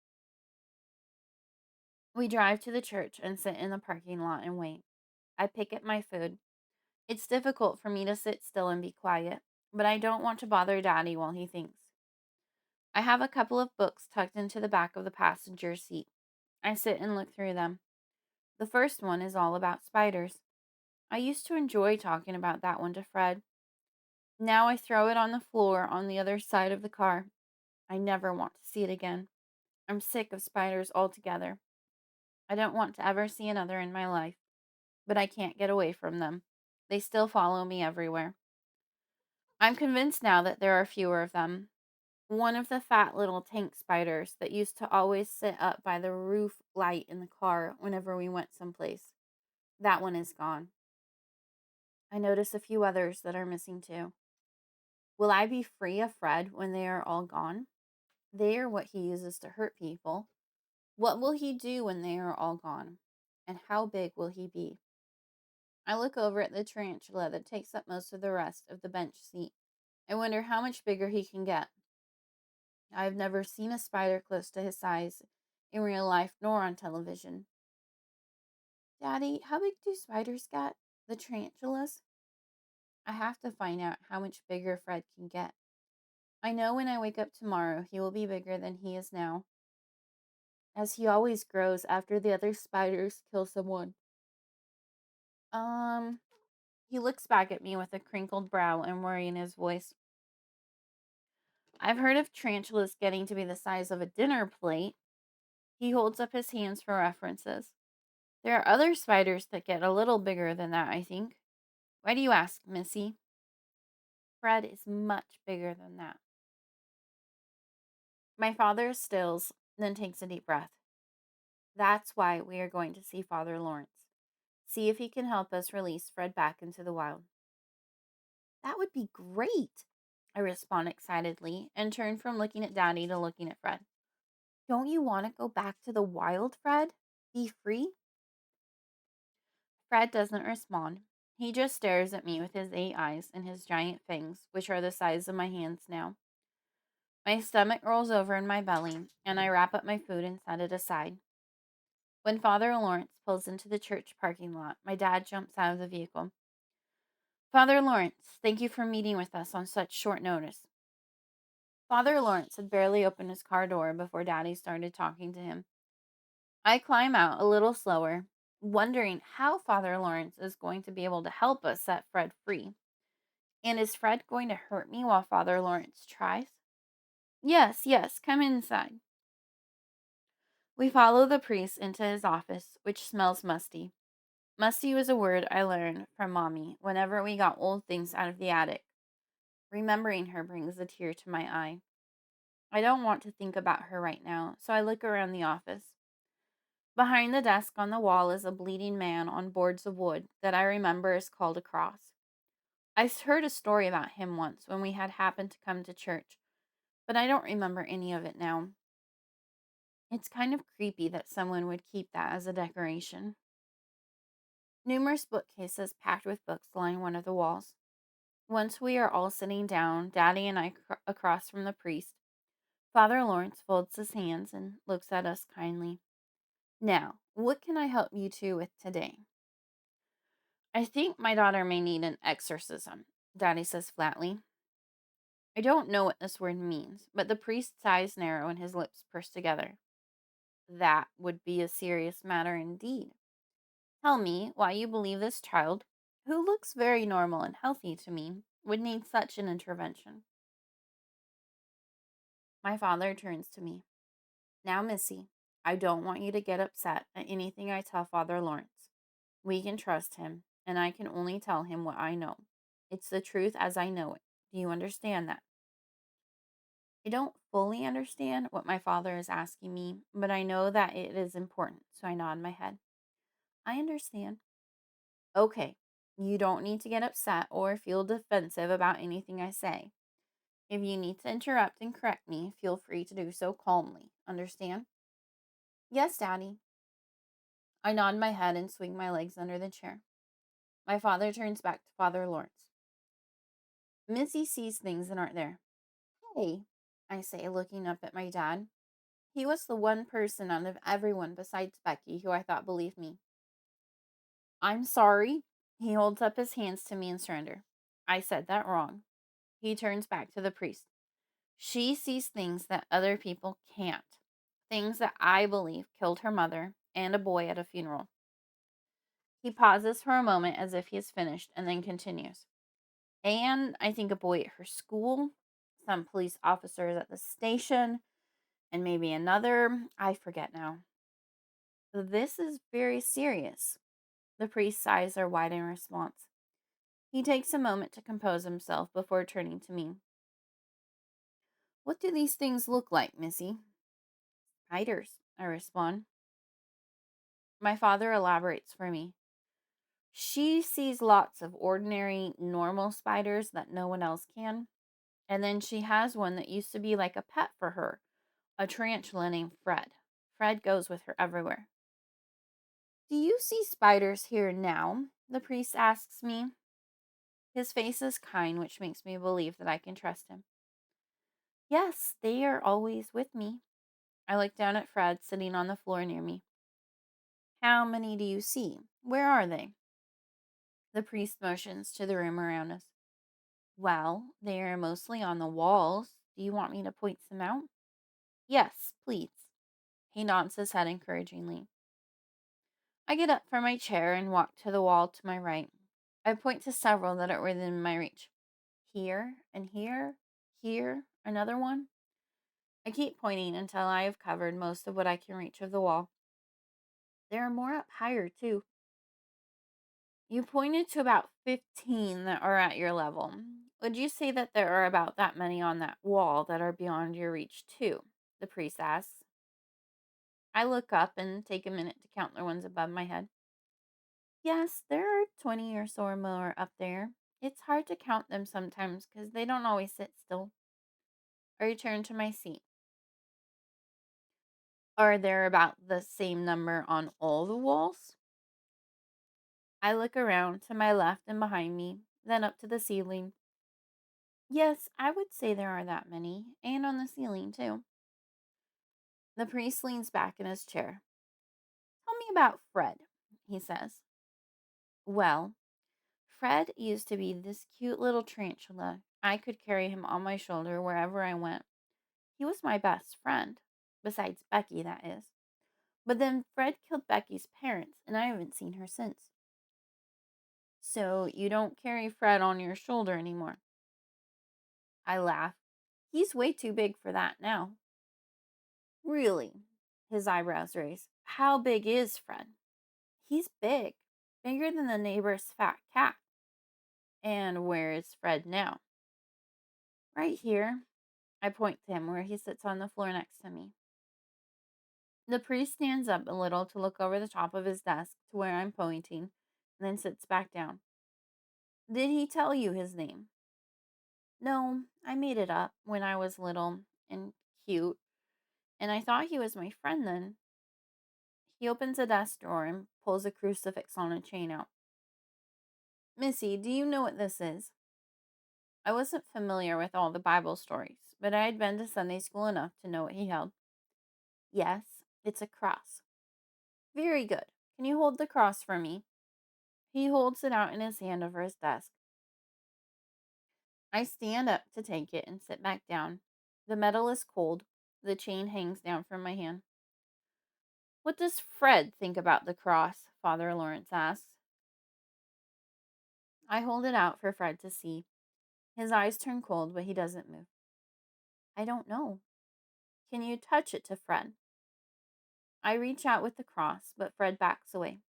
We drive to the church and sit in the parking lot and wait. I pick at my food. It's difficult for me to sit still and be quiet, but I don't want to bother Daddy while he thinks. I have a couple of books tucked into the back of the passenger seat. I sit and look through them. The first one is all about spiders. I used to enjoy talking about that one to Fred. Now I throw it on the floor on the other side of the car. I never want to see it again. I'm sick of spiders altogether. I don't want to ever see another in my life, but I can't get away from them. They still follow me everywhere. I'm convinced now that there are fewer of them. One of the fat little tank spiders that used to always sit up by the roof light in the car whenever we went someplace. That one is gone. I notice a few others that are missing too. Will I be free of Fred when they are all gone? They are what he uses to hurt people. What will he do when they are all gone? And how big will he be? I look over at the tarantula that takes up most of the rest of the bench seat. I wonder how much bigger he can get. I have never seen a spider close to his size in real life nor on television. Daddy, how big do spiders get? The tarantulas? I have to find out how much bigger Fred can get. I know when I wake up tomorrow, he will be bigger than he is now, as he always grows after the other spiders kill someone. Um, he looks back at me with a crinkled brow and worry in his voice. I've heard of tarantulas getting to be the size of a dinner plate. He holds up his hands for references. There are other spiders that get a little bigger than that, I think. Why do you ask, Missy? Fred is much bigger than that. My father stills, then takes a deep breath. That's why we are going to see Father Lawrence. See if he can help us release Fred back into the wild. That would be great, I respond excitedly and turn from looking at Daddy to looking at Fred. Don't you want to go back to the wild, Fred? Be free? Fred doesn't respond. He just stares at me with his 8 eyes and his giant fangs, which are the size of my hands now. My stomach rolls over in my belly, and I wrap up my food and set it aside. When Father Lawrence pulls into the church parking lot, my dad jumps out of the vehicle. Father Lawrence, thank you for meeting with us on such short notice. Father Lawrence had barely opened his car door before Daddy started talking to him. I climb out a little slower, wondering how Father Lawrence is going to be able to help us set Fred free. And is Fred going to hurt me while Father Lawrence tries? Yes, yes, come inside. We follow the priest into his office, which smells musty. Musty was a word I learned from Mommy whenever we got old things out of the attic. Remembering her brings a tear to my eye. I don't want to think about her right now, so I look around the office. Behind the desk on the wall is a bleeding man on boards of wood that I remember is called a cross. I heard a story about him once when we had happened to come to church, but I don't remember any of it now. It's kind of creepy that someone would keep that as a decoration. Numerous bookcases packed with books line one of the walls. Once we are all sitting down, Daddy and I across from the priest, Father Lawrence folds his hands and looks at us kindly. Now, what can I help you two with today? I think my daughter may need an exorcism, Daddy says flatly. I don't know what this word means, but the priest's eyes narrow and his lips purse together. That would be a serious matter indeed. Tell me why you believe this child, who looks very normal and healthy to me, would need such an intervention. My father turns to me. Now, Missy, I don't want you to get upset at anything I tell Father Lawrence. We can trust him, and I can only tell him what I know. It's the truth as I know it. Do you understand that? I don't fully understand what my father is asking me, but I know that it is important, so I nod my head. I understand. Okay, you don't need to get upset or feel defensive about anything I say. If you need to interrupt and correct me, feel free to do so calmly. Understand? Yes, Daddy. I nod my head and swing my legs under the chair. My father turns back to Father Lawrence. Missy sees things that aren't there. Hey, I say, looking up at my dad. He was the one person out of everyone besides Becky who I thought believed me. I'm sorry. He holds up his hands to me in surrender. I said that wrong. He turns back to the priest. She sees things that other people can't. Things that I believe killed her mother and a boy at a funeral. He pauses for a moment as if he is finished and then continues. And I think a boy at her school, some police officers at the station, and maybe another. I forget now. This is very serious. The priest's eyes are wide in response. He takes a moment to compose himself before turning to me. What do these things look like, Missy? Spiders, I respond. My father elaborates for me. She sees lots of ordinary, normal spiders that no one else can. And then she has one that used to be like a pet for her, a tarantula named Fred. Fred goes with her everywhere. Do you see spiders here now? The priest asks me. His face is kind, which makes me believe that I can trust him. Yes, they are always with me. I look down at Fred sitting on the floor near me. How many do you see? Where are they? The priest motions to the room around us. Well, they are mostly on the walls. Do you want me to point some out? Yes, please. He nods his head encouragingly. I get up from my chair and walk to the wall to my right. I point to several that are within my reach. Here and here, here, another one. I keep pointing until I have covered most of what I can reach of the wall. There are more up higher, too. You pointed to about 15 that are at your level. Would you say that there are about that many on that wall that are beyond your reach, too? The priest asks. I look up and take a minute to count the ones above my head. Yes, there are 20 or so or more up there. It's hard to count them sometimes because they don't always sit still. I return to my seat. Are there about the same number on all the walls? I look around to my left and behind me, then up to the ceiling. Yes, I would say there are that many, and on the ceiling too. The priest leans back in his chair. Tell me about Fred, he says. Well, Fred used to be this cute little tarantula. I could carry him on my shoulder wherever I went. He was my best friend, besides Becky, that is. But then Fred killed Becky's parents, and I haven't seen her since. So you don't carry Fred on your shoulder anymore. I laugh. He's way too big for that now. Really? His eyebrows raise. How big is Fred? He's big, bigger than the neighbor's fat cat. And where is Fred now? Right here. I point to him where he sits on the floor next to me. The priest stands up a little to look over the top of his desk to where I'm pointing, and then sits back down. Did he tell you his name? No, I made it up when I was little and cute, and I thought he was my friend then. He opens a desk drawer and pulls a crucifix on a chain out. Missy, do you know what this is? I wasn't familiar with all the Bible stories, but I had been to Sunday school enough to know what he held. Yes, it's a cross. Very good. Can you hold the cross for me? He holds it out in his hand over his desk. I stand up to take it and sit back down. The metal is cold. The chain hangs down from my hand. What does Fred think about the cross? Father Lawrence asks. I hold it out for Fred to see. His eyes turn cold, but he doesn't move. I don't know. Can you touch it to Fred? I reach out with the cross, but Fred backs away.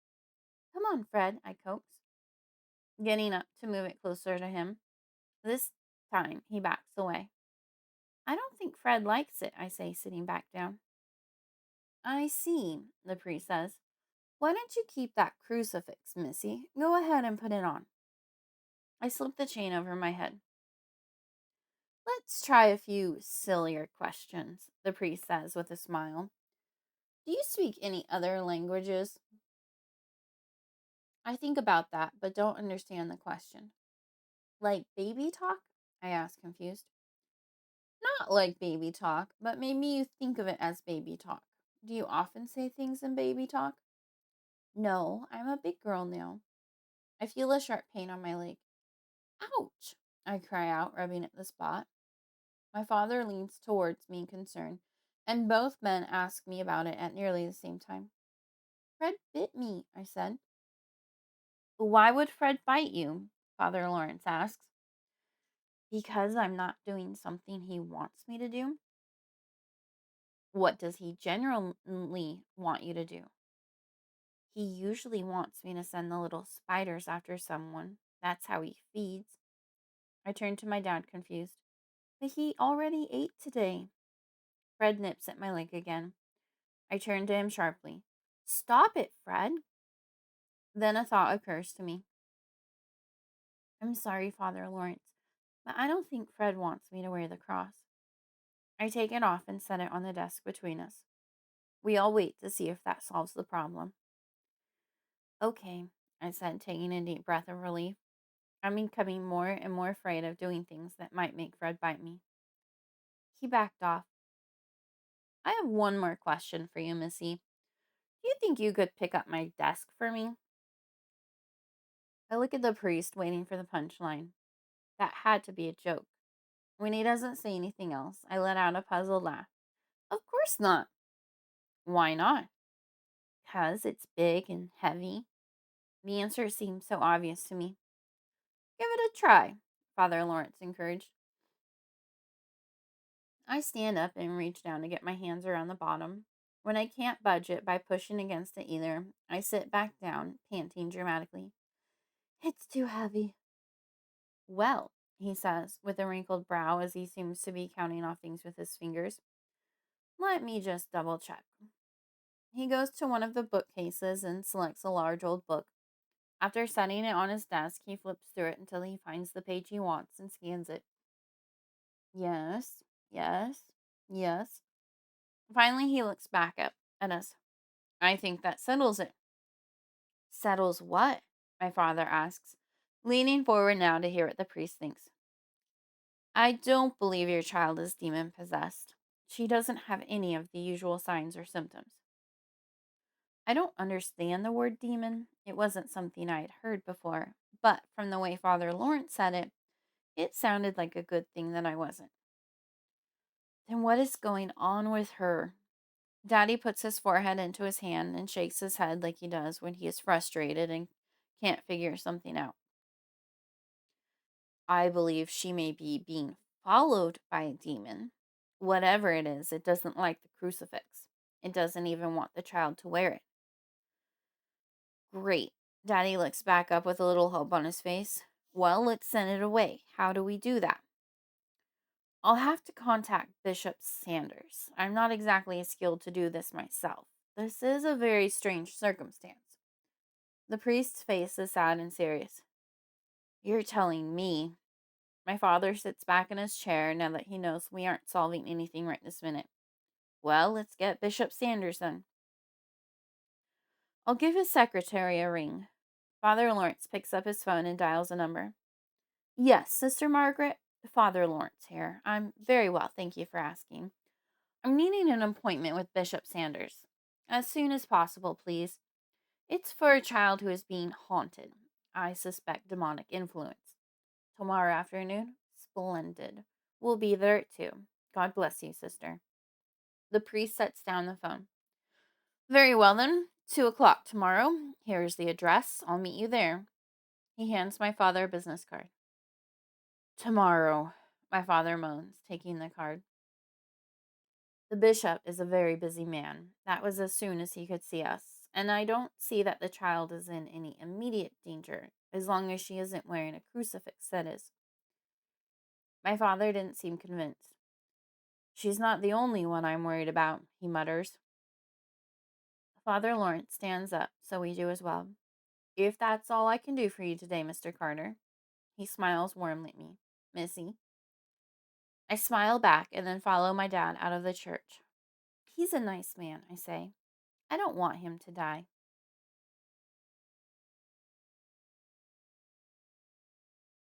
Come on, Fred, I coax, getting up to move it closer to him. This time, he backs away. I don't think Fred likes it, I say, sitting back down. I see, the priest says. Why don't you keep that crucifix, Missy? Go ahead and put it on. I slip the chain over my head. Let's try a few sillier questions, the priest says with a smile. Do you speak any other languages? I think about that, but don't understand the question. Like baby talk? I ask, confused. Not like baby talk, but maybe you think of it as baby talk. Do you often say things in baby talk? No, I'm a big girl now. I feel a sharp pain on my leg. Ouch! I cry out, rubbing at the spot. My father leans towards me in concern, and both men ask me about it at nearly the same time. Fred bit me, I said. Why would Fred bite you? Father Lawrence asks. Because I'm not doing something he wants me to do. What does he generally want you to do? He usually wants me to send the little spiders after someone. That's how he feeds. I turn to my dad, confused. But he already ate today. Fred nips at my leg again. I turn to him sharply. Stop it, Fred. Then a thought occurs to me. I'm sorry, Father Lawrence, but I don't think Fred wants me to wear the cross. I take it off and set it on the desk between us. We all wait to see if that solves the problem. Okay, I said, taking a deep breath of relief. I'm becoming more and more afraid of doing things that might make Fred bite me. He backed off. I have one more question for you, Missy. Do you think you could pick up my desk for me? I look at the priest, waiting for the punchline. That had to be a joke. When he doesn't say anything else, I let out a puzzled laugh. Of course not. Why not? Because it's big and heavy. The answer seems so obvious to me. Give it a try, Father Lawrence encouraged. I stand up and reach down to get my hands around the bottom. When I can't budge it by pushing against it either, I sit back down, panting dramatically. It's too heavy. Well, he says, with a wrinkled brow as he seems to be counting off things with his fingers. Let me just double check. He goes to one of the bookcases and selects a large old book. After setting it on his desk, he flips through it until he finds the page he wants and scans it. Yes, yes, yes. Finally, he looks back up at us. I think that settles it. Settles what? My father asks, leaning forward now to hear what the priest thinks. I don't believe your child is demon possessed. She doesn't have any of the usual signs or symptoms. I don't understand the word demon. It wasn't something I had heard before, but from the way Father Lawrence said it, it sounded like a good thing that I wasn't. Then what is going on with her? Daddy puts his forehead into his hand and shakes his head like he does when he is frustrated and can't figure something out. I believe she may be being followed by a demon. Whatever it is, it doesn't like the crucifix. It doesn't even want the child to wear it. Great. Daddy looks back up with a little hope on his face. Well, let's send it away. How do we do that? I'll have to contact Bishop Sanders. I'm not exactly skilled to do this myself. This is a very strange circumstance. The priest's face is sad and serious. You're telling me. My father sits back in his chair now that he knows we aren't solving anything right this minute. Well, let's get Bishop Sanders then. I'll give his secretary a ring. Father Lawrence picks up his phone and dials a number. Yes, Sister Margaret, Father Lawrence here. I'm very well, thank you for asking. I'm needing an appointment with Bishop Sanders. As soon as possible, please. It's for a child who is being haunted. I suspect demonic influence. Tomorrow afternoon? Splendid. We'll be there at 2. God bless you, sister. The priest sets down the phone. Very well then. 2 o'clock tomorrow. Here's the address. I'll meet you there. He hands my father a business card. Tomorrow, my father moans, taking the card. The bishop is a very busy man. That was as soon as he could see us, and I don't see that the child is in any immediate danger, as long as she isn't wearing a crucifix, that is. My father didn't seem convinced. She's not the only one I'm worried about, he mutters. Father Lawrence stands up, so we do as well. If that's all I can do for you today, Mr. Carter. He smiles warmly at me. Missy. I smile back and then follow my dad out of the church. He's a nice man, I say. I don't want him to die.